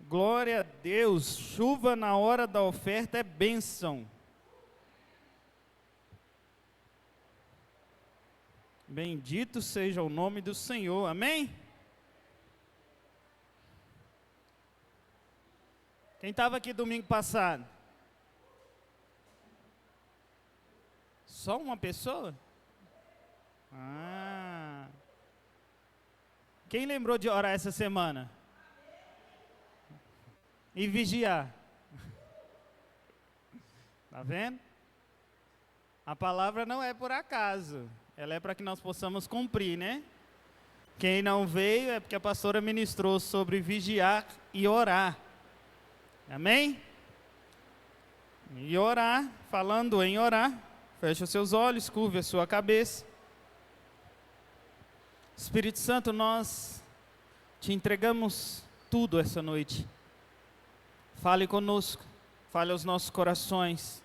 Glória a Deus, chuva na hora da oferta é bênção. Bendito seja o nome do Senhor, amém? Quem estava aqui domingo passado? Só uma pessoa? Quem lembrou de orar essa semana? E vigiar. Tá vendo? A palavra não é por acaso. Ela é para que nós possamos cumprir, né? Quem não veio é porque a pastora ministrou sobre vigiar e orar. Amém? E orar, falando em orar, feche os seus olhos, curve a sua cabeça. Espírito Santo, nós te entregamos tudo essa noite. Fale conosco, fale aos nossos corações.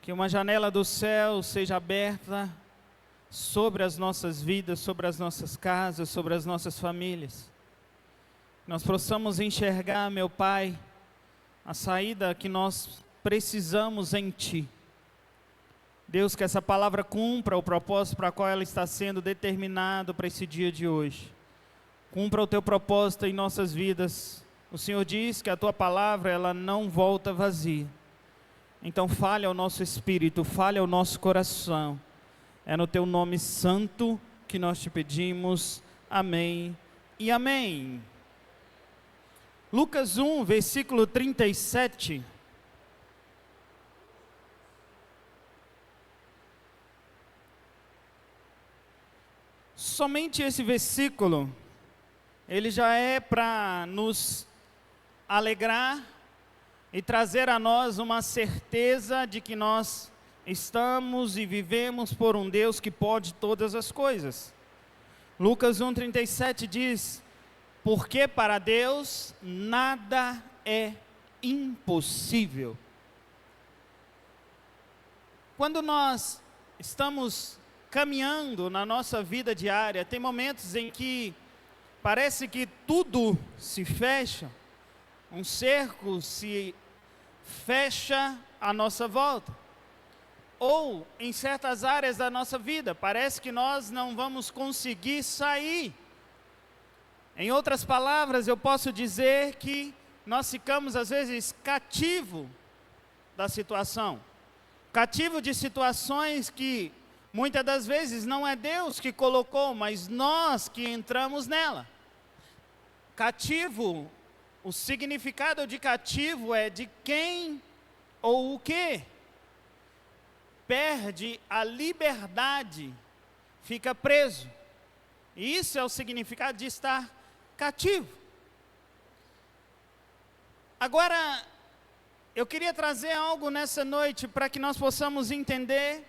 Que uma janela do céu seja aberta sobre as nossas vidas, sobre as nossas casas, sobre as nossas famílias. Nós possamos enxergar, meu Pai, a saída que nós precisamos em Ti. Deus, que essa palavra cumpra o propósito para o qual ela está sendo determinada para esse dia de hoje. Cumpra o Teu propósito em nossas vidas. O Senhor diz que a Tua palavra, ela não volta vazia. Então fale ao nosso espírito, fale ao nosso coração. É no Teu nome santo que nós te pedimos. Amém e amém. Lucas 1, versículo 37. Somente esse versículo, ele já é para nos alegrar e trazer a nós uma certeza de que nós estamos e vivemos por um Deus que pode todas as coisas. Lucas 1,37 diz: porque para Deus nada é impossível. Quando nós estamos caminhando na nossa vida diária, tem momentos em que parece que tudo se fecha, um cerco se fecha à nossa volta. Ou em certas áreas da nossa vida, parece que nós não vamos conseguir sair. Em outras palavras, eu posso dizer que nós ficamos às vezes cativo da situação. Cativo de situações que muitas das vezes não é Deus que colocou, mas nós que entramos nela. Cativo, o significado de cativo é de quem ou o que perde a liberdade, fica preso. E isso é o significado de estar cativo. Agora, eu queria trazer algo nessa noite para que nós possamos entender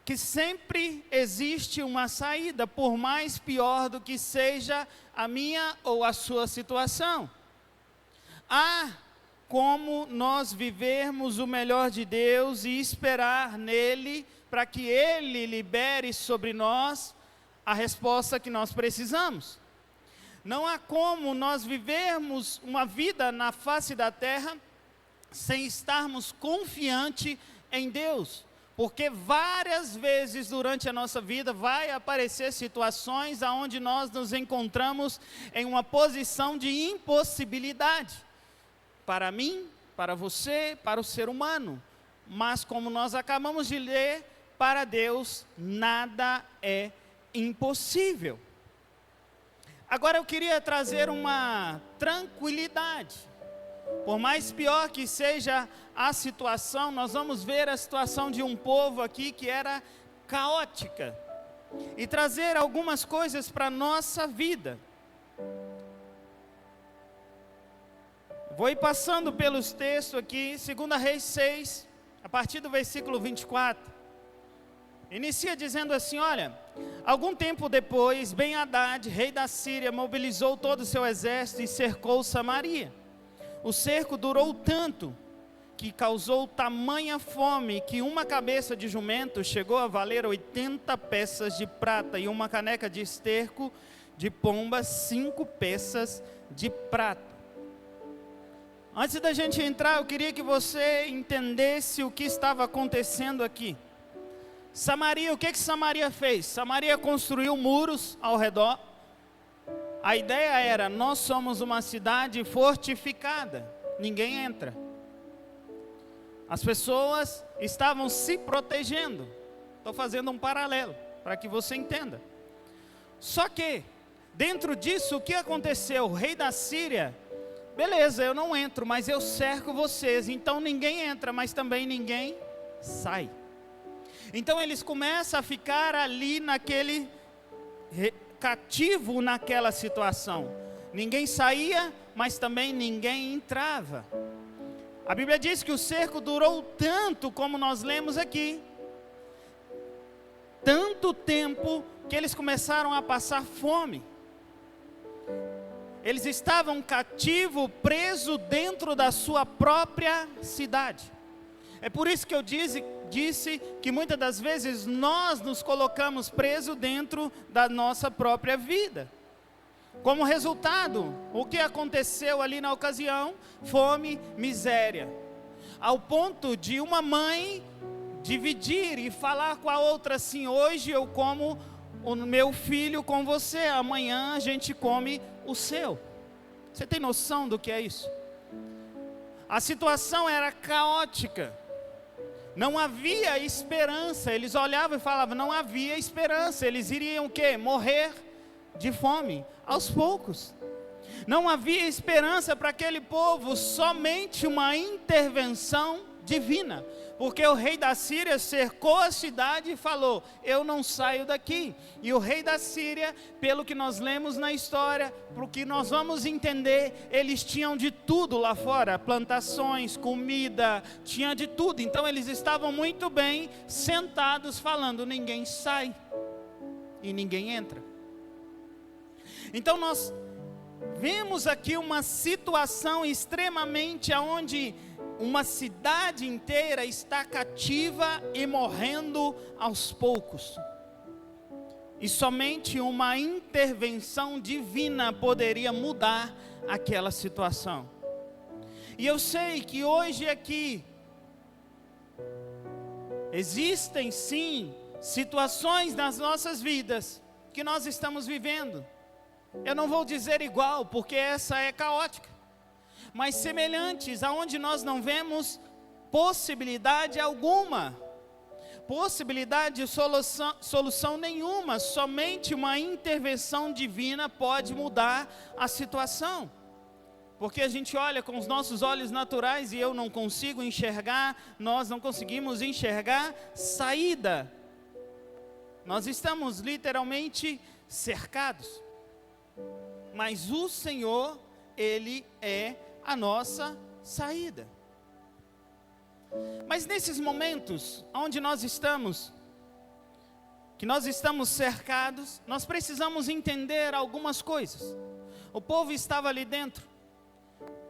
que sempre existe uma saída, por mais pior do que seja a minha ou a sua situação. Há como nós vivermos o melhor de Deus e esperar nele para que Ele libere sobre nós a resposta que nós precisamos. Não há como nós vivermos uma vida na face da terra sem estarmos confiantes em Deus. Porque várias vezes durante a nossa vida vai aparecer situações onde nós nos encontramos em uma posição de impossibilidade. Para mim, para você, para o ser humano. Mas como nós acabamos de ler, para Deus nada é impossível. Agora eu queria trazer uma tranquilidade. Por mais pior que seja a situação, nós vamos ver a situação de um povo aqui que era caótica. E trazer algumas coisas para a nossa vida. Vou ir passando pelos textos aqui, 2 Reis 6, a partir do versículo 24. Inicia dizendo assim, olha: algum tempo depois, Ben-Hadad, rei da Síria, mobilizou todo o seu exército e cercou Samaria. O cerco durou tanto que causou tamanha fome que uma cabeça de jumento chegou a valer 80 peças de prata e uma caneca de esterco de pomba 5 peças de prata. Antes da gente entrar, eu queria que você entendesse o que estava acontecendo aqui. Samaria, o que Samaria fez? Samaria construiu muros ao redor. A ideia era, nós somos uma cidade fortificada, ninguém entra. As pessoas estavam se protegendo. Estou fazendo um paralelo, para que você entenda. Só que, dentro disso, o que aconteceu? O rei da Síria, beleza, eu não entro, mas eu cerco vocês. Então ninguém entra, mas também ninguém sai. Então eles começam a ficar ali naquele cativo naquela situação. Ninguém saía, mas também ninguém entrava. A Bíblia diz que o cerco durou tanto, como nós lemos aqui, tanto tempo que eles começaram a passar fome. Eles estavam cativos, presos dentro da sua própria cidade. É por isso que eu disse que muitas das vezes nós nos colocamos presos dentro da nossa própria vida. Como resultado, o que aconteceu ali na ocasião? Fome, miséria. Ao ponto de uma mãe dividir e falar com a outra assim: hoje eu como o meu filho com você, amanhã a gente come o seu. Você tem noção do que é isso? A situação era caótica. Não havia esperança. Eles olhavam e falavam, não havia esperança. Eles iriam o quê? Morrer de fome, aos poucos. Não havia esperança para aquele povo, somente uma intervenção divina. Porque o rei da Síria cercou a cidade e falou, eu não saio daqui. E o rei da Síria, pelo que nós lemos na história, para o que nós vamos entender, eles tinham de tudo lá fora, plantações, comida, tinha de tudo. Então eles estavam muito bem sentados falando, ninguém sai e ninguém entra. Então nós vemos aqui uma situação extremamente onde uma cidade inteira está cativa e morrendo aos poucos. E somente uma intervenção divina poderia mudar aquela situação. E eu sei que hoje aqui existem sim situações nas nossas vidas que nós estamos vivendo. Eu não vou dizer igual, porque essa é caótica, mas semelhantes, aonde nós não vemos possibilidade alguma, possibilidade de solução nenhuma, somente uma intervenção divina pode mudar a situação. Porque a gente olha com os nossos olhos naturais e eu não consigo enxergar, nós não conseguimos enxergar saída. Nós estamos literalmente cercados. Mas o Senhor, Ele é a nossa saída. Mas nesses momentos onde nós estamos, que nós estamos cercados, nós precisamos entender algumas coisas. O povo estava ali dentro,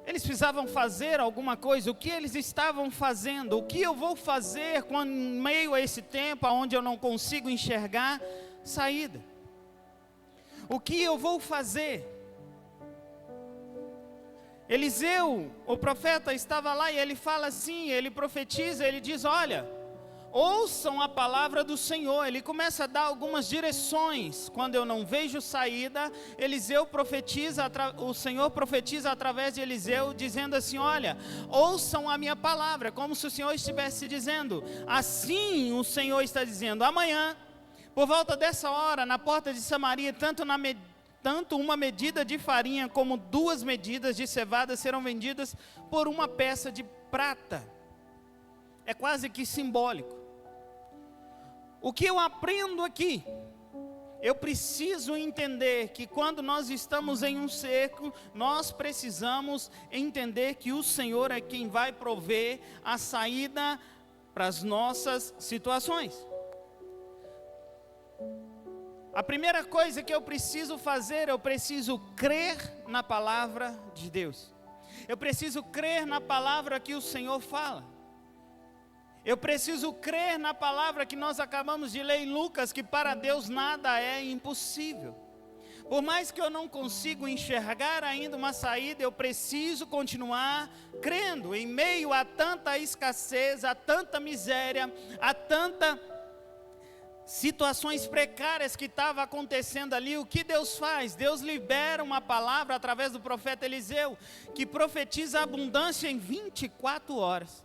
eles precisavam fazer alguma coisa. O que eles estavam fazendo? O que eu vou fazer quando, em meio a esse tempo onde eu não consigo enxergar saída? O que eu vou fazer? Eliseu, o profeta, estava lá e ele fala assim, ele profetiza, ele diz, olha, ouçam a palavra do Senhor. Ele começa a dar algumas direções. Quando eu não vejo saída, Eliseu profetiza, o Senhor profetiza através de Eliseu, dizendo assim, olha, ouçam a minha palavra, como se o Senhor estivesse dizendo, assim o Senhor está dizendo, amanhã, por volta dessa hora, na porta de Samaria, tanto uma medida de farinha como 2 medidas de cevada serão vendidas por uma peça de prata. É quase que simbólico. O que eu aprendo aqui? Eu preciso entender que quando nós estamos em um cerco, nós precisamos entender que o Senhor é quem vai prover a saída para as nossas situações. A primeira coisa que eu preciso fazer, eu preciso crer na palavra de Deus. Eu preciso crer na palavra que o Senhor fala. Eu preciso crer na palavra que nós acabamos de ler em Lucas, que para Deus nada é impossível. Por mais que eu não consiga enxergar ainda uma saída, eu preciso continuar crendo. Em meio a tanta escassez, a tanta miséria, a tanta situações precárias que estavam acontecendo ali, o que Deus faz? Deus libera uma palavra através do profeta Eliseu, que profetiza abundância em 24 horas.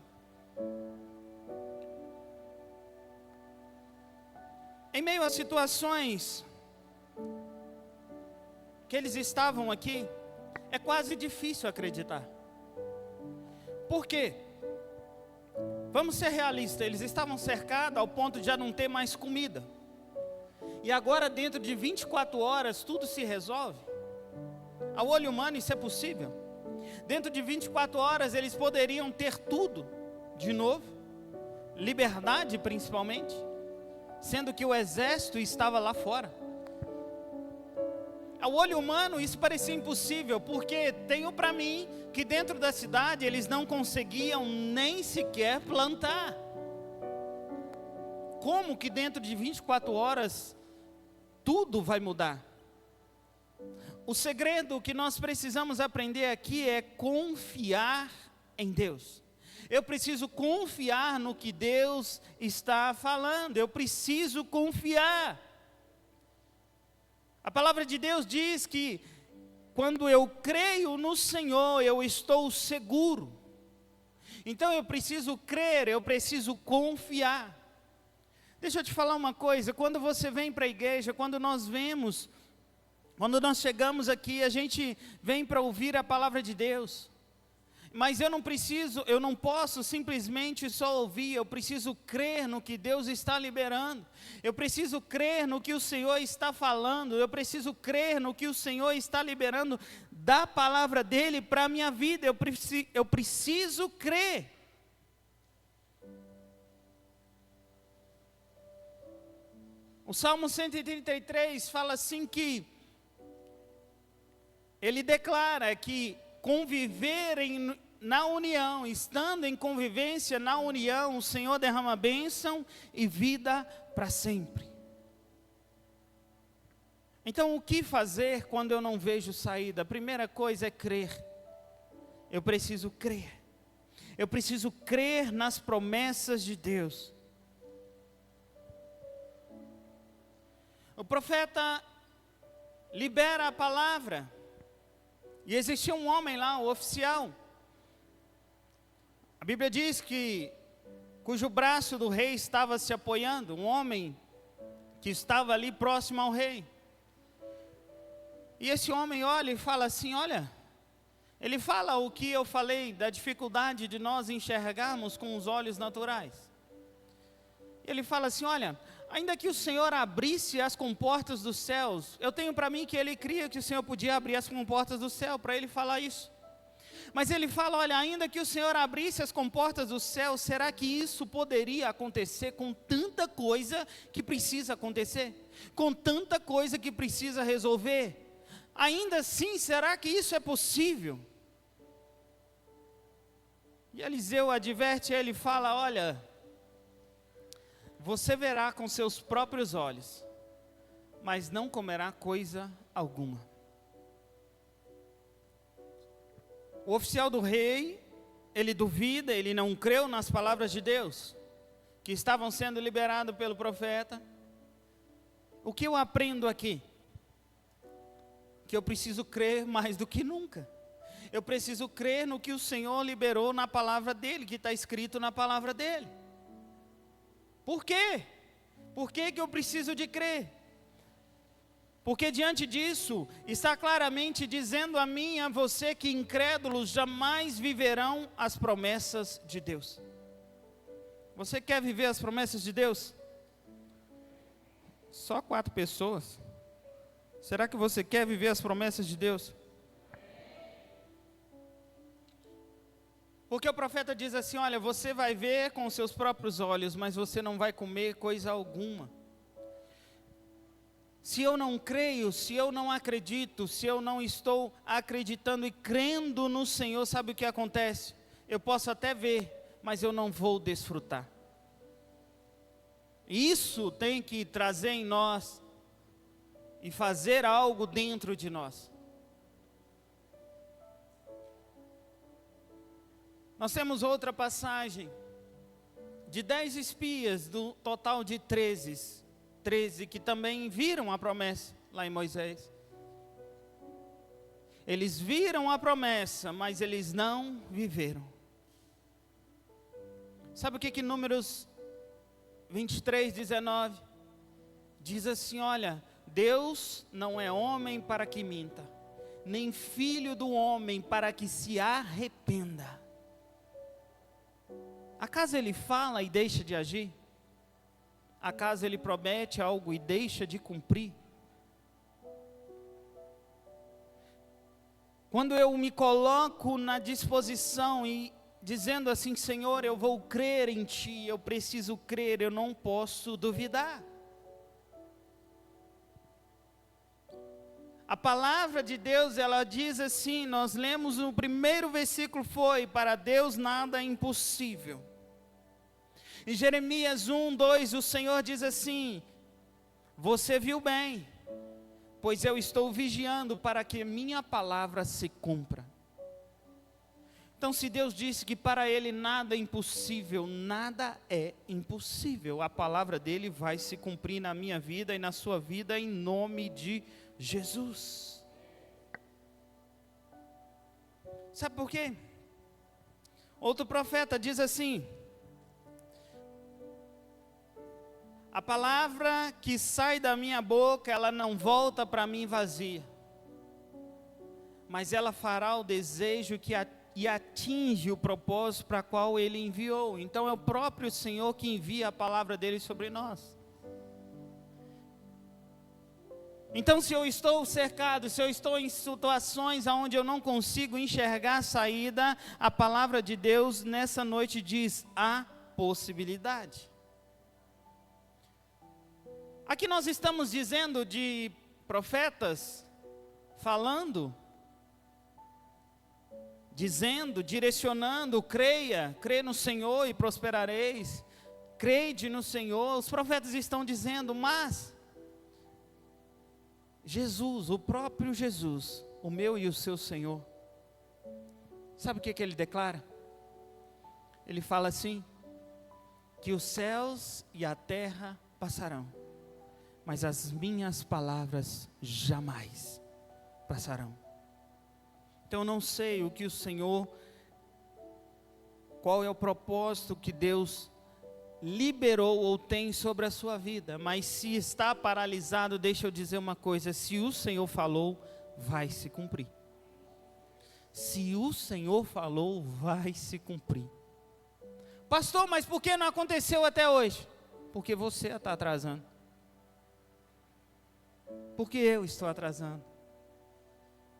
Em meio a situações que eles estavam aqui, é quase difícil acreditar. Por quê? Vamos ser realistas, eles estavam cercados ao ponto de já não ter mais comida. E agora dentro de 24 horas tudo se resolve? Ao olho humano isso é possível? Dentro de 24 horas eles poderiam ter tudo de novo, liberdade principalmente, sendo que o exército estava lá fora. Ao olho humano isso parecia impossível, porque tenho para mim que dentro da cidade eles não conseguiam nem sequer plantar. Como que dentro de 24 horas tudo vai mudar? O segredo que nós precisamos aprender aqui é confiar em Deus. Eu preciso confiar no que Deus está falando, eu preciso confiar. A palavra de Deus diz que quando eu creio no Senhor, eu estou seguro. Então eu preciso crer, eu preciso confiar. Deixa eu te falar uma coisa, quando você vem para a igreja, quando nós chegamos aqui, a gente vem para ouvir a palavra de Deus. Mas eu não posso simplesmente só ouvir, eu preciso crer no que Deus está liberando. Eu preciso crer no que o Senhor está falando, eu preciso crer no que o Senhor está liberando da palavra dEle para a minha vida, eu preciso crer. O Salmo 133 fala assim que, ele declara que conviver na união, estando em convivência na união, o Senhor derrama bênção e vida para sempre. Então o que fazer quando eu não vejo saída? A primeira coisa é crer. Eu preciso crer. Eu preciso crer nas promessas de Deus. O profeta libera a palavra. E existia um homem lá, o oficial. A Bíblia diz que, cujo braço do rei estava se apoiando, um homem que estava ali próximo ao rei. E esse homem olha e fala assim, olha, ele fala o que eu falei da dificuldade de nós enxergarmos com os olhos naturais. Ele fala assim, olha, ainda que o Senhor abrisse as comportas dos céus, eu tenho para mim que ele cria que o Senhor podia abrir as comportas do céu, para ele falar isso. Mas ele fala, olha, ainda que o Senhor abrisse as comportas do céu, será que isso poderia acontecer com tanta coisa que precisa acontecer? Com tanta coisa que precisa resolver? Ainda assim, será que isso é possível? E Eliseu adverte ele, fala, olha, você verá com seus próprios olhos, mas não comerá coisa alguma. O oficial do rei, ele duvida, ele não creu nas palavras de Deus, que estavam sendo liberadas pelo profeta. O que eu aprendo aqui? Que eu preciso crer mais do que nunca. Eu preciso crer no que o Senhor liberou na palavra dEle, que está escrito na palavra dEle. Por quê? Por que eu preciso de crer? Porque diante disso, está claramente dizendo a mim e a você que incrédulos jamais viverão as promessas de Deus. Você quer viver as promessas de Deus? Só 4 pessoas. Será que você quer viver as promessas de Deus? Porque o profeta diz assim, olha, você vai ver com os seus próprios olhos, mas você não vai comer coisa alguma. Se eu não creio, se eu não acredito, se eu não estou acreditando e crendo no Senhor, sabe o que acontece? Eu posso até ver, mas eu não vou desfrutar. Isso tem que trazer em nós e fazer algo dentro de nós. Nós temos outra passagem de 10 espias, do total de 13 que também viram a promessa lá em Moisés. Eles viram a promessa, mas eles não viveram. Sabe o que Números 23, 19 diz assim: olha, Deus não é homem para que minta, nem filho do homem para que se arrependa. Acaso ele fala e deixa de agir? Acaso ele promete algo e deixa de cumprir? Quando eu me coloco na disposição e dizendo assim: Senhor, eu vou crer em Ti, eu preciso crer, eu não posso duvidar. A palavra de Deus, ela diz assim, nós lemos no primeiro versículo, foi: para Deus nada é impossível. Em Jeremias 1, 2, o Senhor diz assim: você viu bem, pois eu estou vigiando para que minha palavra se cumpra. Então, se Deus disse que para Ele nada é impossível, nada é impossível. A palavra dEle vai se cumprir na minha vida e na sua vida, em nome de Jesus. Sabe por quê? Outro profeta diz assim: a palavra que sai da minha boca, ela não volta para mim vazia, mas ela fará o desejo e atinge o propósito para qual Ele enviou. Então é o próprio Senhor que envia a palavra dEle sobre nós. Então, se eu estou cercado, se eu estou em situações onde eu não consigo enxergar a saída, a palavra de Deus nessa noite diz: há possibilidade. Aqui nós estamos dizendo de profetas, falando, dizendo, direcionando: crê no Senhor e prosperareis, crede no Senhor. Os profetas estão dizendo, mas Jesus, o próprio Jesus, o meu e o seu Senhor, sabe o que Ele declara? Ele fala assim, que os céus e a terra passarão, mas as minhas palavras jamais passarão. Então eu não sei o que o Senhor, qual é o propósito que Deus liberou ou tem sobre a sua vida, mas se está paralisado, deixa eu dizer uma coisa: se o Senhor falou, vai se cumprir. Se o Senhor falou, vai se cumprir. Pastor, mas por que não aconteceu até hoje? Porque você está atrasando. Porque eu estou atrasando.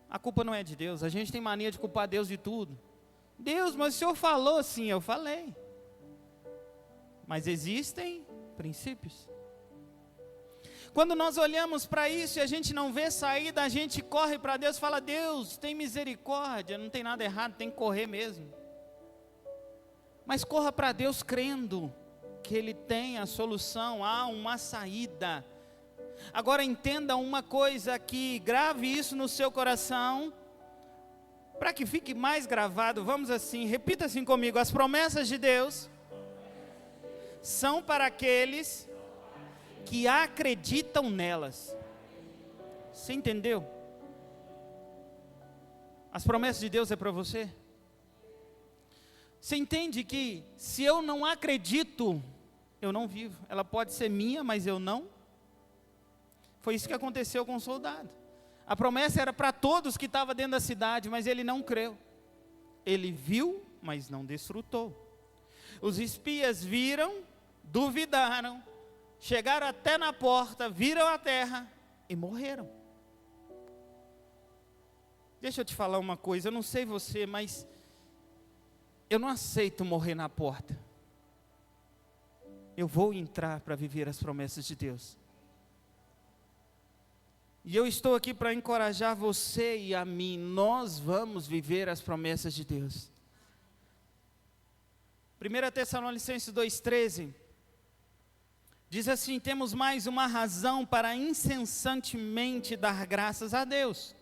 A culpa não é de Deus. A gente tem mania de culpar Deus de tudo. Deus, mas o Senhor falou. Sim, eu falei. Mas existem princípios. Quando nós olhamos para isso e a gente não vê saída, a gente corre para Deus e fala: Deus, tem misericórdia, não tem nada errado, tem que correr mesmo. Mas corra para Deus crendo que Ele tem a solução, há uma saída. Agora entenda uma coisa aqui, grave isso no seu coração, para que fique mais gravado. Vamos assim, repita assim comigo: as promessas de Deus são para aqueles que acreditam nelas. Você entendeu? As promessas de Deus é para você. Você entende que se eu não acredito, eu não vivo. Ela pode ser minha, mas eu não. Foi isso que aconteceu com o soldado. A promessa era para todos que estavam dentro da cidade, mas ele não creu. Ele viu, mas não desfrutou. Os espias viram, duvidaram, chegaram até na porta, viram a terra e morreram. Deixa eu te falar uma coisa, eu não sei você, mas eu não aceito morrer na porta. Eu vou entrar para viver as promessas de Deus. E eu estou aqui para encorajar você e a mim. Nós vamos viver as promessas de Deus. 1 Tessalonicenses 2,13 Diz assim: temos mais uma razão para incessantemente dar graças a Deus.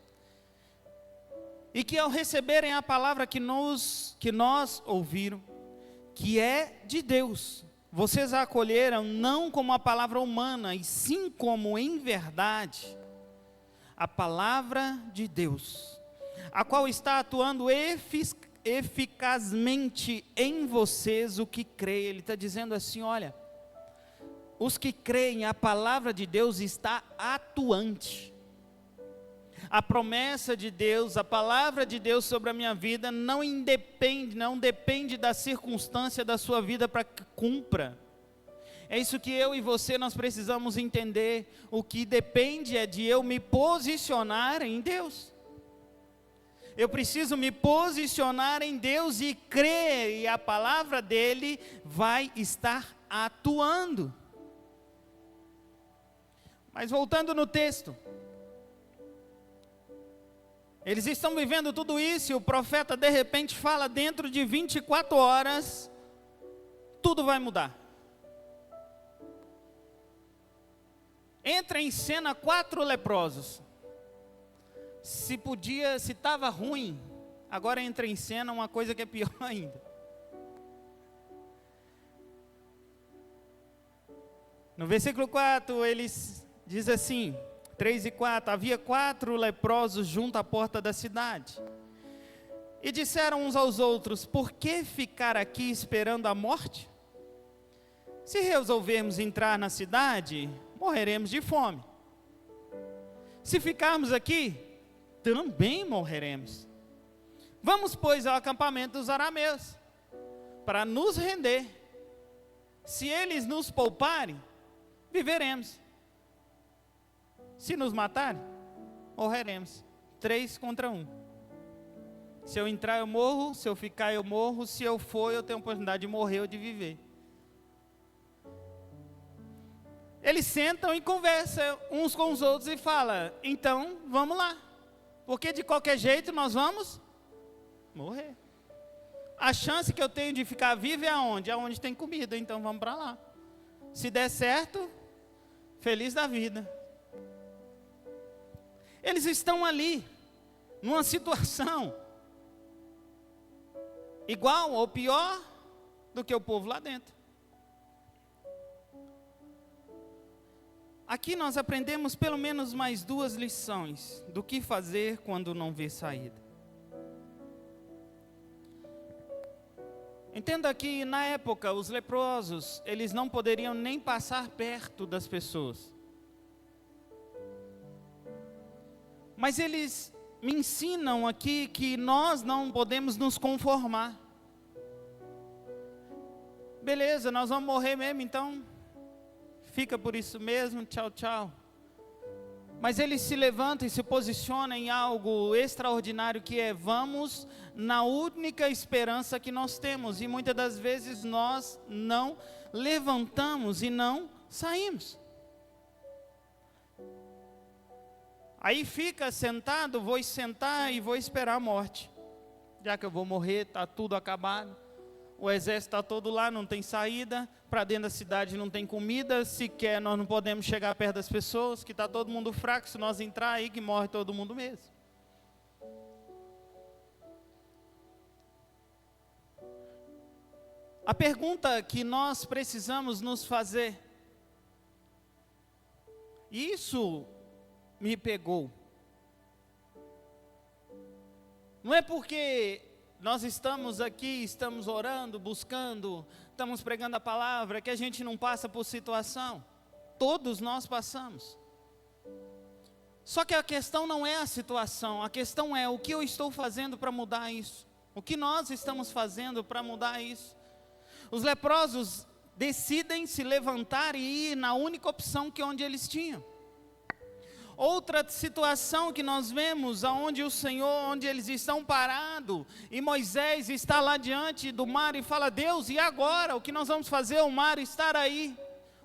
E que ao receberem a palavra que nós ouviram, que é de Deus, vocês a acolheram não como a palavra humana, e sim como em verdade a palavra de Deus, a qual está atuando eficazmente em vocês o que creem. Ele está dizendo assim: olha, os que creem, a palavra de Deus está atuante. A promessa de Deus, a palavra de Deus sobre a minha vida não depende da circunstância da sua vida para que cumpra. É isso que eu e você nós precisamos entender. O que depende é de eu me posicionar em Deus. Eu preciso me posicionar em Deus e crer, e a palavra dele vai estar atuando. Mas voltando no texto, eles estão vivendo tudo isso e o profeta de repente fala: dentro de 24 horas, tudo vai mudar. Entra em cena 4 leprosos. Se estava ruim, agora entra em cena uma coisa que é pior ainda. No versículo 4, eles diz assim, 3 e 4, havia 4 leprosos junto à porta da cidade. E disseram uns aos outros: por que ficar aqui esperando a morte? Se resolvermos entrar na cidade, morreremos de fome. Se ficarmos aqui, também morreremos. Vamos, pois, ao acampamento dos arameus, para nos render. Se eles nos pouparem, viveremos. Se nos matarem, morreremos. 3 contra 1. Se eu entrar, eu morro. Se eu ficar, eu morro. Se eu for, eu tenho a oportunidade de morrer ou de viver. Eles sentam e conversam uns com os outros e falam: então, vamos lá. Porque de qualquer jeito nós vamos morrer. A chance que eu tenho de ficar vivo é aonde? Aonde tem comida, então vamos para lá. Se der certo, feliz da vida. Eles estão ali, numa situação igual ou pior do que o povo lá dentro. Aqui nós aprendemos pelo menos mais 2 lições do que fazer quando não vê saída. Entenda que na época os leprosos, eles não poderiam nem passar perto das pessoas. Mas eles me ensinam aqui que nós não podemos nos conformar. Beleza, nós vamos morrer mesmo, então fica por isso mesmo, tchau, tchau. Mas eles se levantam e se posicionam em algo extraordinário, que é: vamos na única esperança que nós temos. E muitas das vezes nós não levantamos e não saímos. Aí fica sentado, vou sentar e vou esperar a morte. Já que eu vou morrer, está tudo acabado. O exército está todo lá, não tem saída. Para dentro da cidade não tem comida. Sequer nós não podemos chegar perto das pessoas, que está todo mundo fraco. Se nós entrar aí, que morre todo mundo mesmo. A pergunta que nós precisamos nos fazer, e isso me pegou, não é porque nós estamos aqui, estamos orando, buscando, estamos pregando a palavra, que a gente não passa por situação. Todos nós passamos. Só que a questão não é a situação, a questão é o que eu estou fazendo para mudar isso. O que nós estamos fazendo para mudar isso. Os leprosos decidem se levantar e ir na única opção que onde eles tinham. Outra situação que nós vemos, onde o Senhor, onde eles estão parados, e Moisés está lá diante do mar e fala: Deus, e agora? O que nós vamos fazer? O mar está aí,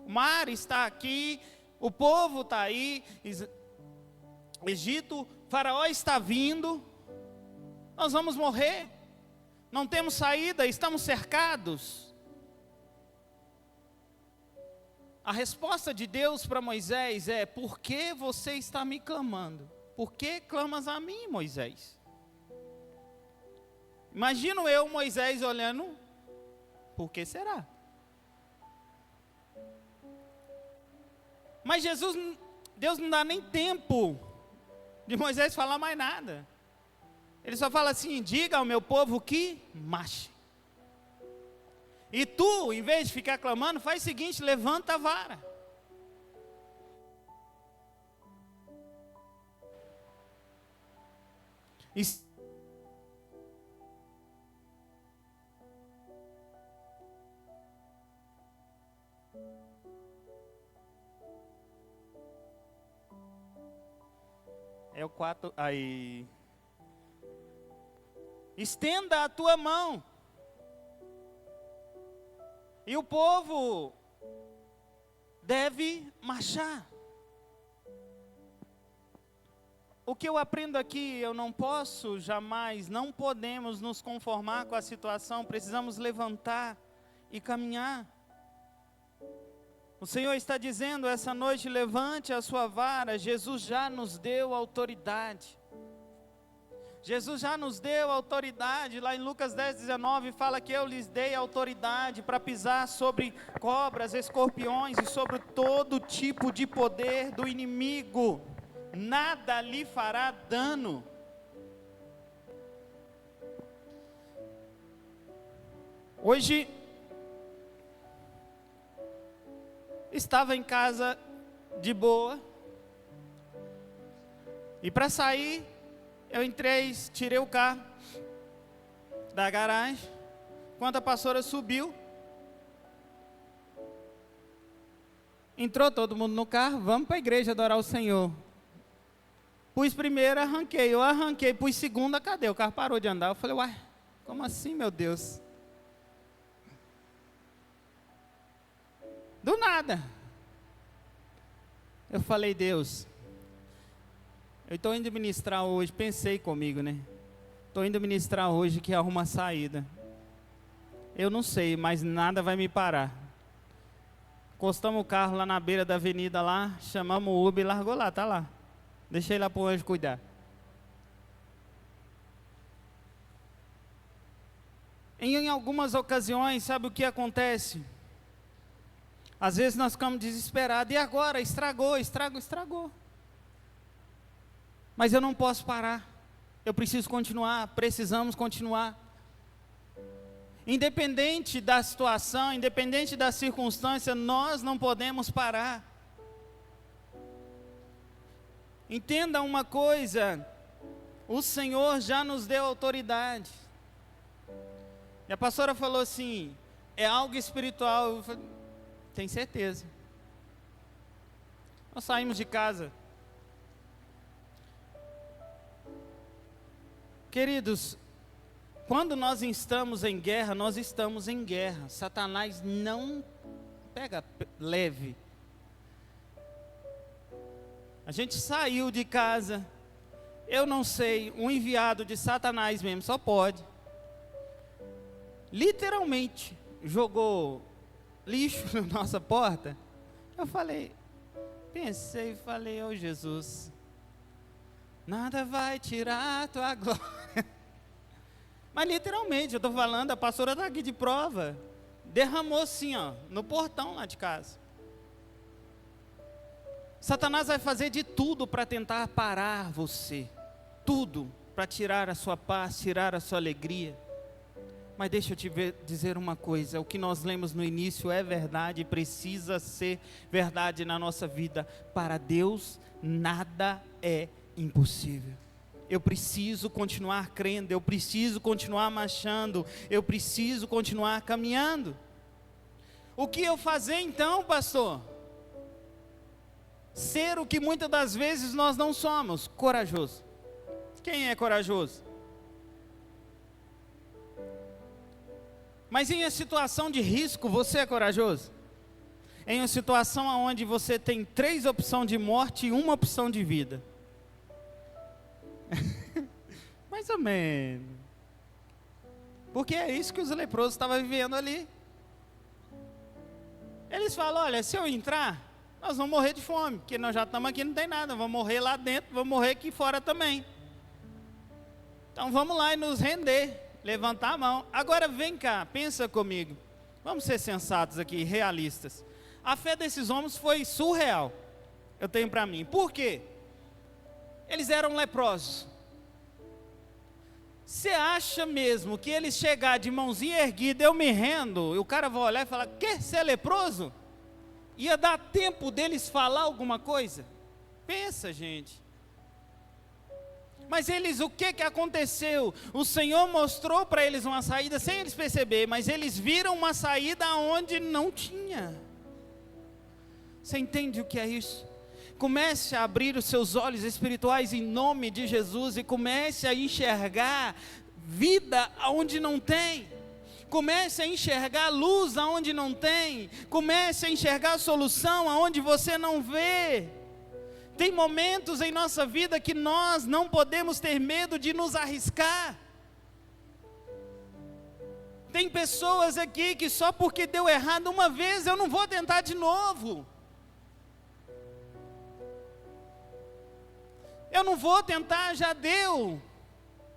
o mar está aqui, o povo está aí, Egito, Faraó está vindo, nós vamos morrer, não temos saída, estamos cercados. A resposta de Deus para Moisés é: por que você está me clamando? Por que clamas a mim, Moisés? Imagino eu, Moisés, olhando, por que será? Mas Deus não dá nem tempo de Moisés falar mais nada. Ele só fala assim: diga ao meu povo que marche. E tu, em vez de ficar clamando, faz o seguinte: levanta a vara. É o 4 aí. Estenda a tua mão. E o povo deve marchar. O que eu aprendo aqui, eu não posso jamais, não podemos nos conformar com a situação, precisamos levantar e caminhar. O Senhor está dizendo essa noite: levante a sua vara. Jesus já nos deu autoridade. Jesus já nos deu autoridade. Lá em Lucas 10:19 fala que eu lhes dei autoridade para pisar sobre cobras, escorpiões e sobre todo tipo de poder do inimigo. Nada lhe fará dano. Hoje estava em casa de boa, e para sair eu entrei, tirei o carro da garagem. Quando a pastora subiu, entrou todo mundo no carro: vamos para a igreja adorar o Senhor. Pus primeiro, arranquei, pus segunda, cadê? O carro parou de andar. Eu falei: uai, como assim, meu Deus? Do nada. Eu falei: Deus, eu estou indo ministrar hoje, pensei comigo, né? Estou indo ministrar hoje que arruma saída. Eu não sei, mas nada vai me parar. Encostamos o carro lá na beira da avenida lá, chamamos o Uber e largou lá, tá lá. Deixei lá para o anjo cuidar. Em algumas ocasiões, sabe o que acontece? Às vezes nós ficamos desesperados. E agora? Estragou. Mas eu não posso parar. Eu preciso continuar. Precisamos continuar. Independente da situação, independente da circunstância, nós não podemos parar. Entenda uma coisa: o Senhor já nos deu autoridade. E a pastora falou assim: é algo espiritual. Eu falei: tem certeza. Nós saímos de casa. Queridos, quando nós estamos em guerra, nós estamos em guerra. Satanás não pega leve. A gente saiu de casa, eu não sei, um enviado de Satanás mesmo, só pode. Literalmente, jogou lixo na nossa porta. Eu pensei, ô Jesus, nada vai tirar a tua glória. Mas literalmente, eu estou falando, a pastora está aqui de prova. Derramou assim, ó, no portão lá de casa. Satanás vai fazer de tudo para tentar parar você. Tudo para tirar a sua paz, tirar a sua alegria. Mas deixa eu te dizer uma coisa: o que nós lemos no início é verdade, precisa ser verdade na nossa vida. Para Deus, nada é impossível. Eu preciso continuar crendo, eu preciso continuar marchando, eu preciso continuar caminhando. O que eu fazer então, pastor? Ser o que muitas das vezes nós não somos: corajoso. Quem é corajoso? Mas em uma situação de risco, você é corajoso? Em uma situação onde você tem 3 opções de morte e 1 opção de vida? Mais ou menos. Porque é isso que os leprosos estavam vivendo ali. Eles falam, olha, se eu entrar, nós vamos morrer de fome, porque nós já estamos aqui, não tem nada, vamos morrer lá dentro, vamos morrer aqui fora também. Então vamos lá e nos render, levantar a mão. Agora vem cá, pensa comigo, vamos ser sensatos aqui, realistas. A fé desses homens foi surreal, eu tenho para mim. Por quê? Eles eram leprosos. Você acha mesmo que eles chegar de mãozinha erguida, eu me rendo, e o cara vai olhar e falar, quê? Você é leproso? Ia dar tempo deles falar alguma coisa? Pensa, gente. Mas eles, o que aconteceu? O Senhor mostrou para eles uma saída sem eles perceber, mas eles viram uma saída onde não tinha. Você entende o que é isso? Comece a abrir os seus olhos espirituais em nome de Jesus e comece a enxergar vida onde não tem. Comece a enxergar luz aonde não tem. Comece a enxergar solução aonde você não vê. Tem momentos em nossa vida que nós não podemos ter medo de nos arriscar. Tem pessoas aqui que só porque deu errado uma vez, eu não vou tentar de novo. Eu não vou tentar, já deu.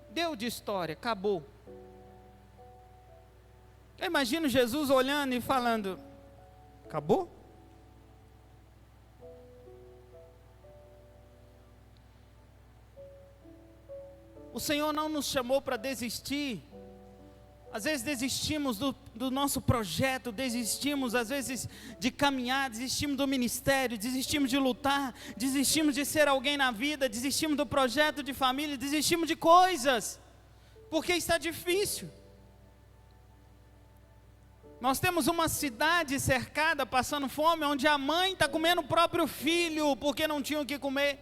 Deu de história, acabou. Eu imagino Jesus olhando e falando, acabou? O Senhor não nos chamou para desistir. Às vezes desistimos do nosso projeto, desistimos às vezes de caminhar, desistimos do ministério, desistimos de lutar, desistimos de ser alguém na vida, desistimos do projeto de família, desistimos de coisas, porque está difícil. Nós temos uma cidade cercada, passando fome, onde a mãe está comendo o próprio filho, porque não tinha o que comer.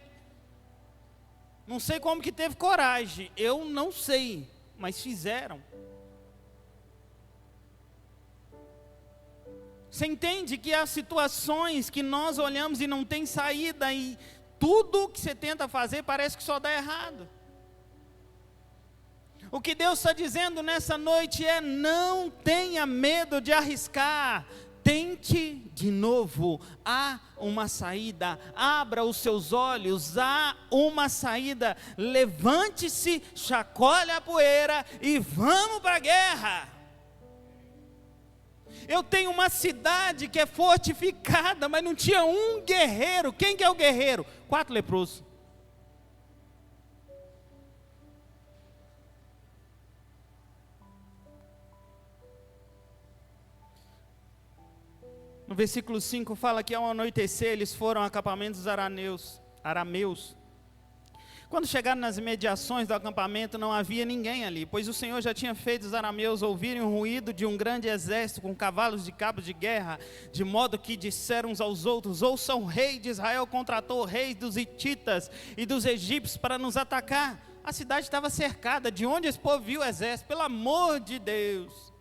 Não sei como que teve coragem, eu não sei, mas fizeram. Você entende que há situações que nós olhamos e não tem saída, e tudo que você tenta fazer parece que só dá errado. O que Deus está dizendo nessa noite é, não tenha medo de arriscar, tente de novo, há uma saída, abra os seus olhos, há uma saída, levante-se, chacoalhe a poeira e vamos para a guerra. Eu tenho uma cidade que é fortificada, mas não tinha um guerreiro. Quem que é o guerreiro? 4 leprosos. No versículo 5 fala que ao anoitecer eles foram ao acampamento dos arameus. Quando chegaram nas imediações do acampamento, não havia ninguém ali, pois o Senhor já tinha feito os arameus ouvirem o ruído de um grande exército com cavalos de cabos de guerra, de modo que disseram uns aos outros, ouçam, o rei de Israel contratou reis dos hititas e dos egípcios para nos atacar. A cidade estava cercada, de onde esse povo viu o exército? Pelo amor de Deus!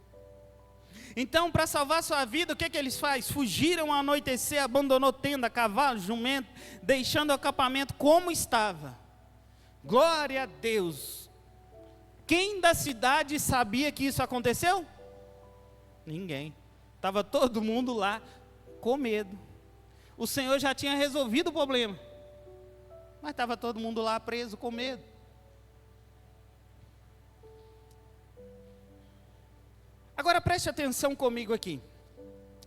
Então, para salvar sua vida, o que eles fazem? Fugiram ao anoitecer, abandonou tenda, cavalo, jumento, deixando o acampamento como estava. Glória a Deus. Quem da cidade sabia que isso aconteceu? Ninguém. Estava todo mundo lá com medo. O Senhor já tinha resolvido o problema, mas estava todo mundo lá preso com medo. Agora preste atenção comigo aqui.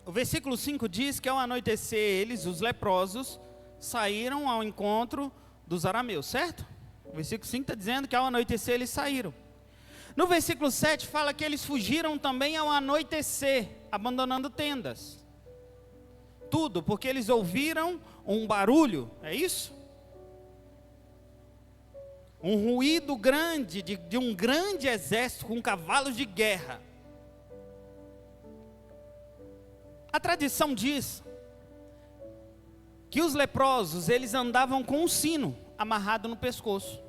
O versículo 5 diz que ao anoitecer eles, os leprosos, saíram ao encontro dos arameus, certo? O versículo 5 está dizendo que ao anoitecer eles saíram. No versículo 7 fala que eles fugiram também ao anoitecer, abandonando tendas. Tudo, porque eles ouviram um barulho, é isso? Um ruído grande, de um grande exército com cavalos de guerra. A tradição diz que os leprosos, eles andavam com um sino amarrado no pescoço.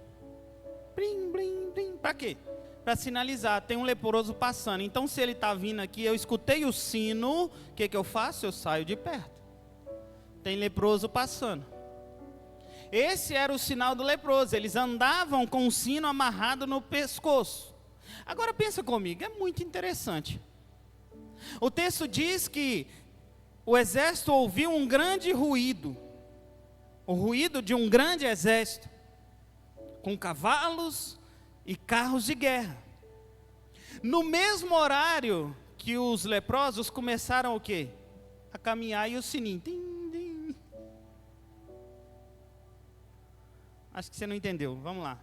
Blim, blim, blim. Para quê? Para sinalizar, tem um leproso passando. Então se ele está vindo aqui, eu escutei o sino, o que eu faço? Eu saio de perto. Tem leproso passando. Esse era o sinal do leproso. Eles andavam com o sino amarrado no pescoço. Agora pensa comigo, é muito interessante. O texto diz que o exército ouviu um grande ruído, o ruído de um grande exército, com cavalos e carros de guerra. No mesmo horário que os leprosos começaram o quê? A caminhar, e o sininho. Tim, tim. Acho que você não entendeu, vamos lá.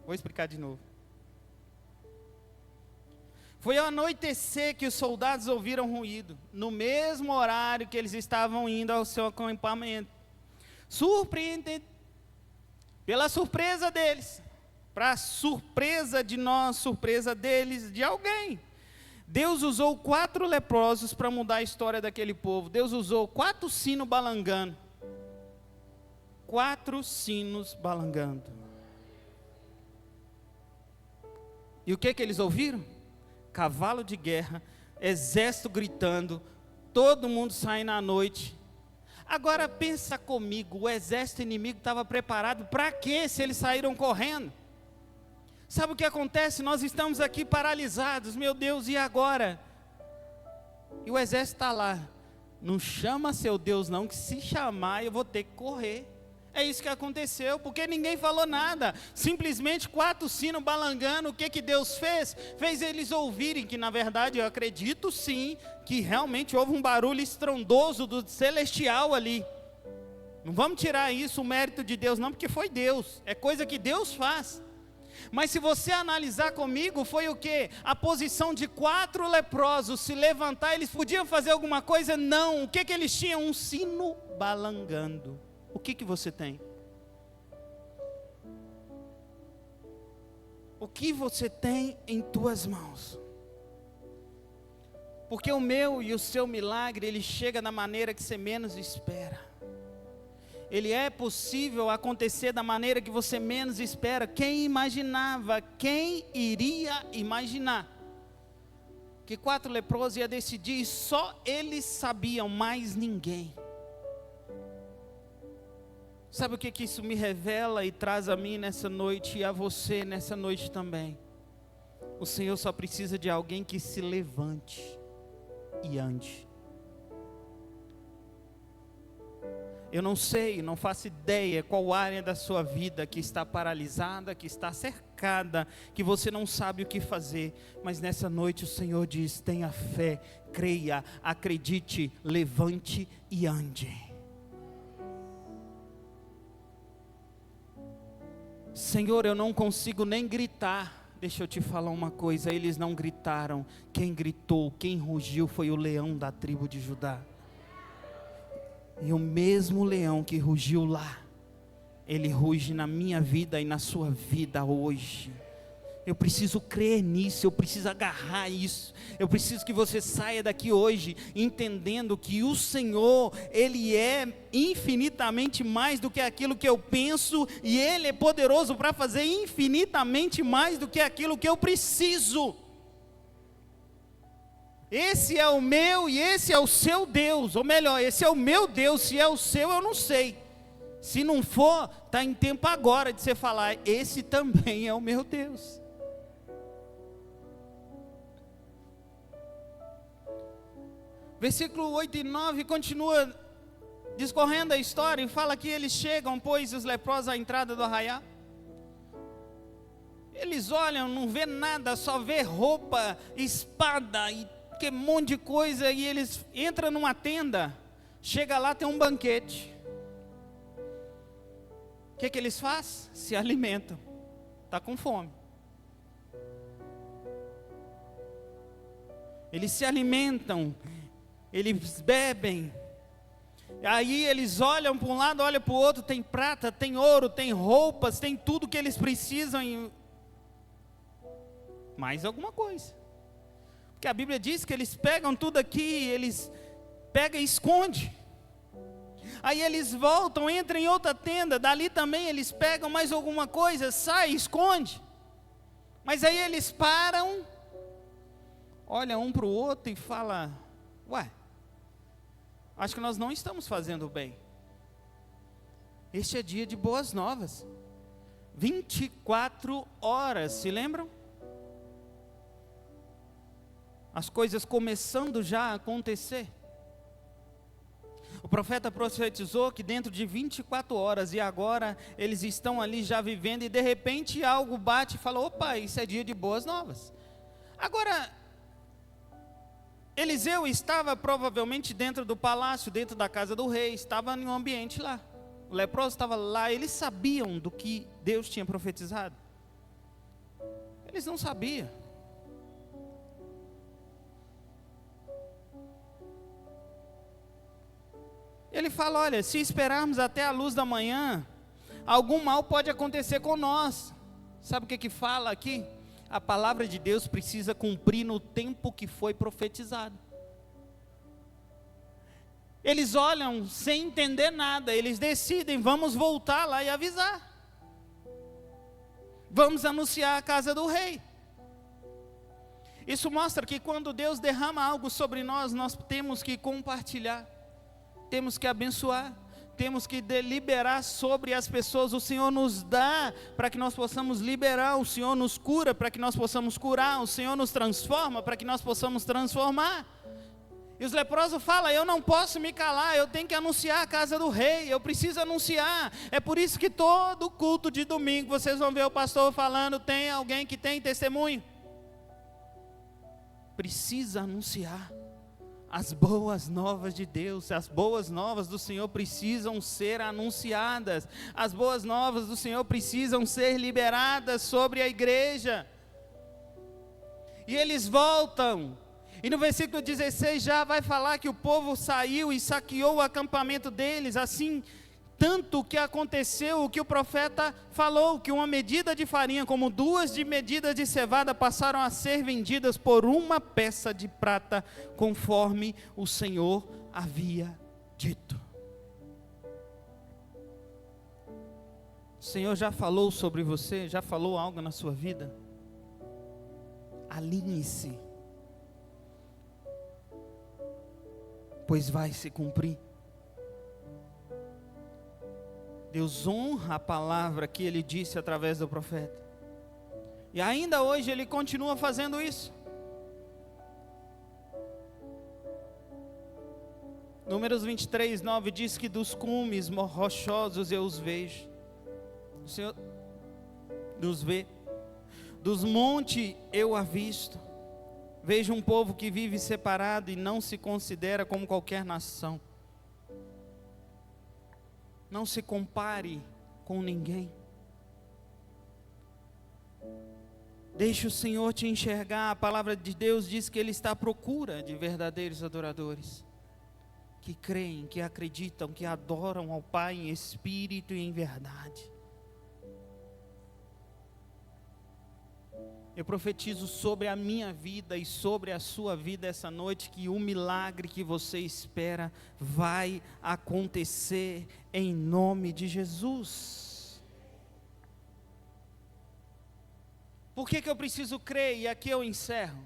Vou explicar de novo. Foi ao anoitecer que os soldados ouviram ruído, no mesmo horário que eles estavam indo ao seu acampamento. Surpreendente, pela surpresa deles, para a surpresa de nós, surpresa deles, de alguém. Deus usou 4 leprosos para mudar a história daquele povo. Deus usou 4 sinos balangando. 4 sinos balangando. E o que eles ouviram? Cavalo de guerra, exército gritando, todo mundo saindo à noite. Agora pensa comigo, o exército inimigo estava preparado para quê se eles saíram correndo? Sabe o que acontece? Nós estamos aqui paralisados, meu Deus, e agora? E o exército está lá, não chama seu Deus não, que se chamar eu vou ter que correr. É isso que aconteceu, porque ninguém falou nada, simplesmente 4 sinos balangando. O que Deus fez? Fez eles ouvirem, que na verdade eu acredito sim, que realmente houve um barulho estrondoso do celestial ali. Não vamos tirar isso, o mérito de Deus não, porque foi Deus, é coisa que Deus faz. Mas se você analisar comigo, foi o que? A posição de 4 leprosos se levantar, eles podiam fazer alguma coisa? Não, o que eles tinham? Um sino balangando. O que você tem? O que você tem em tuas mãos? Porque o meu e o seu milagre, ele chega da maneira que você menos espera. Ele é possível acontecer da maneira que você menos espera. Quem imaginava? Quem iria imaginar? Que 4 leprosos iam decidir e só eles sabiam, mais ninguém. Sabe o que isso me revela e traz a mim nessa noite e a você nessa noite também? O Senhor só precisa de alguém que se levante e ande. Eu não sei, não faço ideia qual área da sua vida que está paralisada, que está cercada, que você não sabe o que fazer, mas nessa noite o Senhor diz: tenha fé, creia, acredite, levante e ande. Senhor, eu não consigo nem gritar. Deixa eu te falar uma coisa, eles não gritaram. Quem gritou, quem rugiu foi o leão da tribo de Judá. E o mesmo leão que rugiu lá, ele ruge na minha vida e na sua vida hoje. Eu preciso crer nisso, eu preciso agarrar isso. Eu preciso que você saia daqui hoje entendendo que o Senhor, Ele é infinitamente mais do que aquilo que eu penso, e Ele é poderoso para fazer infinitamente mais do que aquilo que eu preciso. Esse é o meu e esse é o seu Deus, ou melhor, esse é o meu Deus. Se é o seu, eu não sei. Se não for, está em tempo agora de você falar: esse também é o meu Deus. Versículo 8 e 9 continua discorrendo a história e fala que eles chegam, pois, os leprosos à entrada do arraial. Eles olham, não vê nada, só vê roupa, espada e que monte de coisa, e eles entram numa tenda. Chega lá, tem um banquete. O que eles fazem? Se alimentam. Está com fome. Eles se alimentam, eles bebem. Aí eles olham para um lado, olham para o outro, tem prata, tem ouro, tem roupas, tem tudo que eles precisam e mais alguma coisa. Porque a Bíblia diz que eles pegam tudo aqui, eles pegam e escondem. Aí eles voltam, entram em outra tenda, dali também eles pegam mais alguma coisa, saem, esconde. Mas aí eles param, olham um para o outro e falam: ué, acho que nós não estamos fazendo bem. Este é dia de boas novas. 24 horas, se lembram? As coisas começando já a acontecer. O profeta profetizou que dentro de 24 horas, e agora eles estão ali já vivendo, e de repente algo bate e fala: opa, isso é dia de boas novas. Agora, Eliseu estava provavelmente dentro do palácio, dentro da casa do rei, estava em um ambiente lá. O leproso estava lá, eles sabiam do que Deus tinha profetizado? Eles não sabiam. Ele fala: olha, se esperarmos até a luz da manhã, algum mal pode acontecer com nós. Sabe o que fala aqui? A palavra de Deus precisa cumprir no tempo que foi profetizado. Eles olham sem entender nada, eles decidem: vamos voltar lá e avisar. Vamos anunciar a casa do rei. Isso mostra que quando Deus derrama algo sobre nós, nós temos que compartilhar, temos que abençoar, temos que deliberar sobre as pessoas. O Senhor nos dá para que nós possamos liberar, o Senhor nos cura para que nós possamos curar, o Senhor nos transforma para que nós possamos transformar. E os leprosos falam: eu não posso me calar, eu tenho que anunciar a casa do rei, eu preciso anunciar. É por isso que todo culto de domingo, vocês vão ver o pastor falando: tem alguém que tem testemunho? Precisa anunciar. As boas novas de Deus, as boas novas do Senhor precisam ser anunciadas. As boas novas do Senhor precisam ser liberadas sobre a igreja. E eles voltam. E no versículo 16 já vai falar que o povo saiu e saqueou o acampamento deles. Assim, tanto que aconteceu o que o profeta falou, que uma medida de farinha como 2 medidas de cevada passaram a ser vendidas por 1 peça de prata, conforme o Senhor havia dito. O Senhor já falou sobre você? Já falou algo na sua vida? Alinhe-se, pois vai se cumprir. Deus honra a palavra que Ele disse através do profeta. E ainda hoje Ele continua fazendo isso. Números 23, 9 diz que dos cumes rochosos eu os vejo. O Senhor nos vê. Dos montes eu avisto. Vejo um povo que vive separado e não se considera como qualquer nação. Não se compare com ninguém. Deixe o Senhor te enxergar. A palavra de Deus diz que Ele está à procura de verdadeiros adoradores, que creem, que acreditam, que adoram ao Pai em espírito e em verdade. Eu profetizo sobre a minha vida e sobre a sua vida essa noite, que o milagre que você espera vai acontecer em nome de Jesus. Por que eu preciso crer? E aqui eu encerro.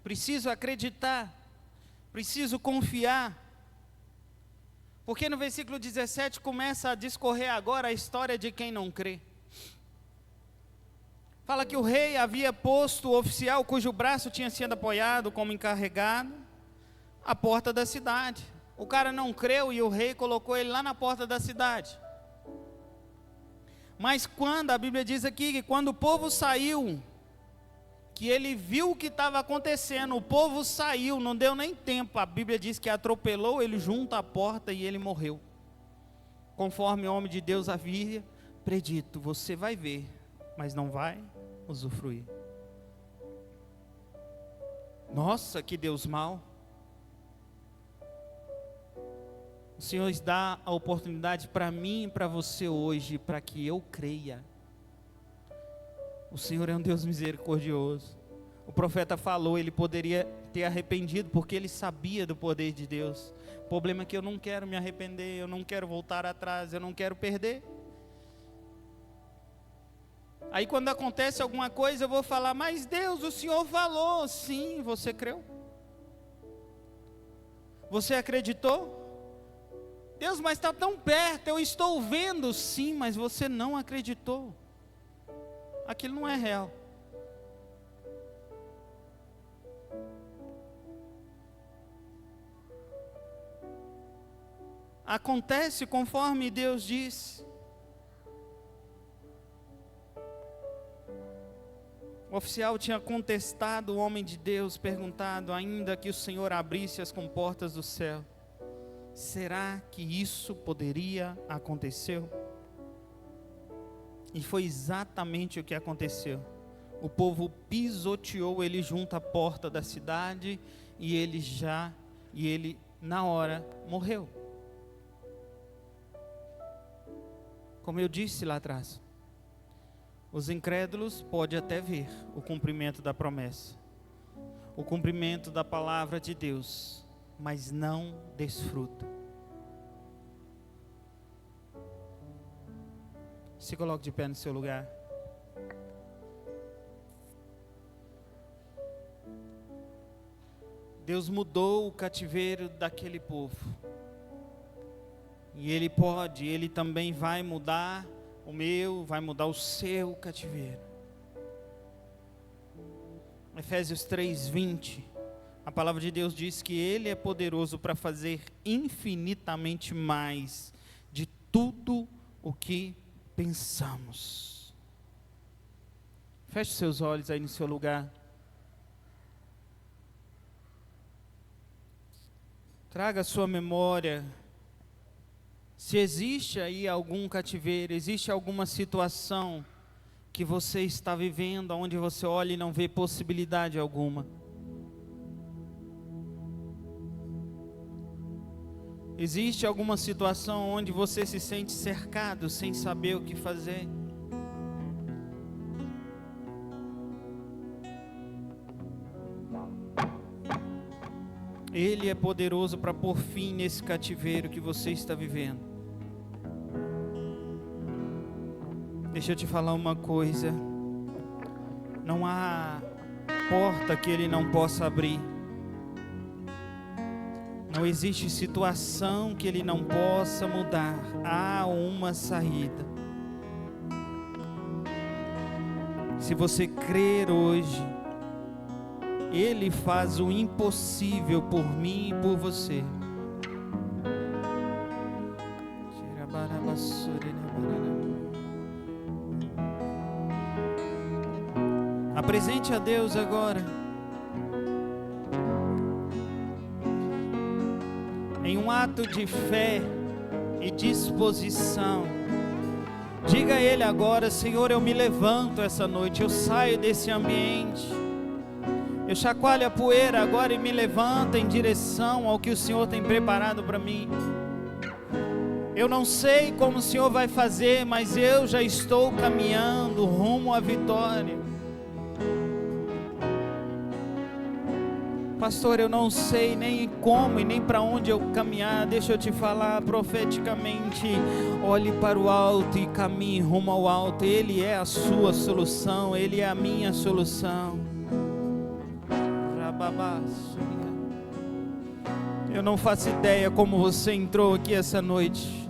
Preciso acreditar, preciso confiar. Porque no versículo 17 começa a discorrer agora a história de quem não crê. Fala que o rei havia posto o oficial cujo braço tinha sido apoiado como encarregado à porta da cidade. O cara não creu e o rei colocou ele lá na porta da cidade. Mas quando, a Bíblia diz aqui que quando o povo saiu, que ele viu o que estava acontecendo, o povo saiu, não deu nem tempo, a Bíblia diz que atropelou ele junto à porta e ele morreu. Conforme o homem de Deus havia predito: você vai ver, mas não vai usufruir. Nossa, que Deus mau. O Senhor dá a oportunidade para mim e para você hoje, para que eu creia. O Senhor é um Deus misericordioso. O profeta falou, ele poderia ter arrependido, porque ele sabia do poder de Deus. O problema é que eu não quero me arrepender, eu não quero voltar atrás, eu não quero perder. Aí quando acontece alguma coisa eu vou falar: mas Deus, o Senhor falou. Sim, você creu? Você acreditou? Deus, mas está tão perto, eu estou vendo. Sim, mas você não acreditou. Aquilo não é real. acontece conforme Deus disse. O oficial tinha contestado o homem de Deus, perguntado: ainda que o Senhor abrisse as comportas do céu, será que isso poderia acontecer? E foi exatamente o que aconteceu. O povo pisoteou ele junto à porta da cidade, e ele na hora morreu. Como eu disse lá atrás, os incrédulos podem até ver o cumprimento da promessa, o cumprimento da palavra de Deus, mas não desfrutam. Se coloque de pé no seu lugar. Deus mudou o cativeiro daquele povo. E Ele também vai mudar o meu, vai mudar o seu cativeiro. Efésios 3:20, a palavra de Deus diz que Ele é poderoso para fazer infinitamente mais de tudo o que pensamos. Feche seus olhos aí no seu lugar. Traga a sua memória. Se existe aí algum cativeiro, existe alguma situação que você está vivendo, onde você olha e não vê possibilidade alguma. Existe alguma situação onde você se sente cercado, sem saber o que fazer. Ele é poderoso para pôr fim nesse cativeiro que você está vivendo. Deixa eu te falar uma coisa. Não há porta que Ele não possa abrir. Não existe situação que Ele não possa mudar. Há uma saída. Se você crer hoje, Ele faz o impossível por mim e por você. Apresente a Deus agora, em um ato de fé e disposição. Diga a Ele agora: Senhor, eu me levanto essa noite, eu saio desse ambiente. Eu chacoalho a poeira agora e me levanto em direção ao que o Senhor tem preparado para mim. Eu não sei como o Senhor vai fazer, mas eu já estou caminhando rumo à vitória. Pastor, eu não sei nem como e nem para onde eu caminhar. Deixa eu te falar profeticamente. Olhe para o alto e caminhe rumo ao alto. Ele é a sua solução, Ele é a minha solução. Eu não faço ideia como você entrou aqui essa noite,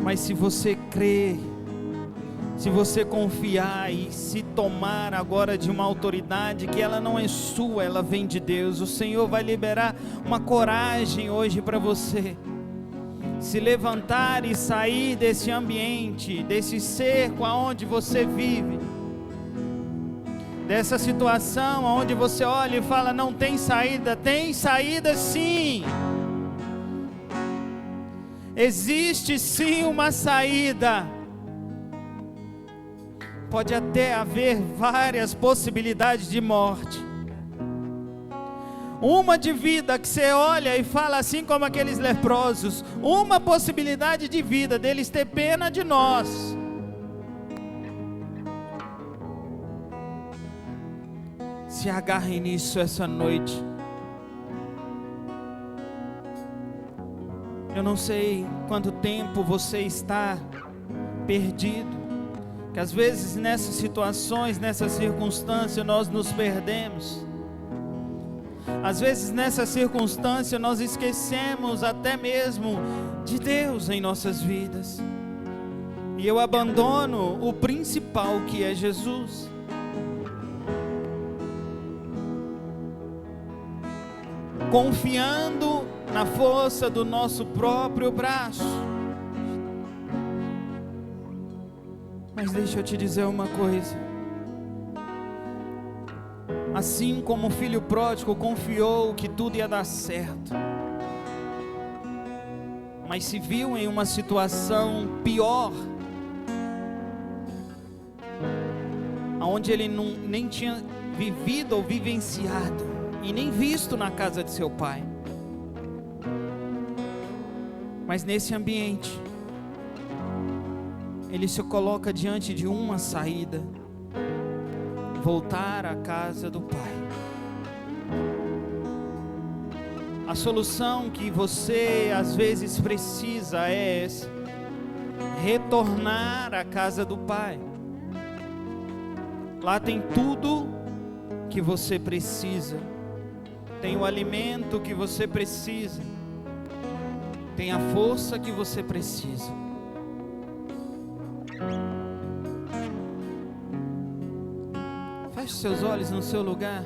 mas se você crer, se você confiar e se tomar agora de uma autoridade que ela não é sua, ela vem de Deus, o Senhor vai liberar uma coragem hoje para você se levantar e sair desse ambiente, desse cerco aonde você vive, dessa situação onde você olha e fala: não tem saída. Tem saída sim. Existe sim uma saída. Pode até haver várias possibilidades de morte. Uma de vida que você olha e fala assim como aqueles leprosos, uma possibilidade de vida, deles ter pena de nós. Se agarre nisso essa noite. Eu não sei quanto tempo você está perdido, que às vezes nessas situações, nessas circunstâncias nós nos perdemos. Às vezes nessa circunstância nós esquecemos até mesmo de Deus em nossas vidas. E eu abandono o principal, que é Jesus. confiando na força do nosso próprio braço. Mas deixa eu te dizer uma coisa. Assim como o filho pródigo confiou que tudo ia dar certo, mas se viu em uma situação pior, onde ele nem tinha vivido ou vivenciado, e nem visto na casa de seu pai. Mas nesse ambiente, ele se coloca diante de uma saída: voltar à casa do pai. A solução que você às vezes precisa é essa: retornar à casa do pai. Lá tem tudo que você precisa, tem o alimento que você precisa, tem a força que você precisa. Feche seus olhos no seu lugar.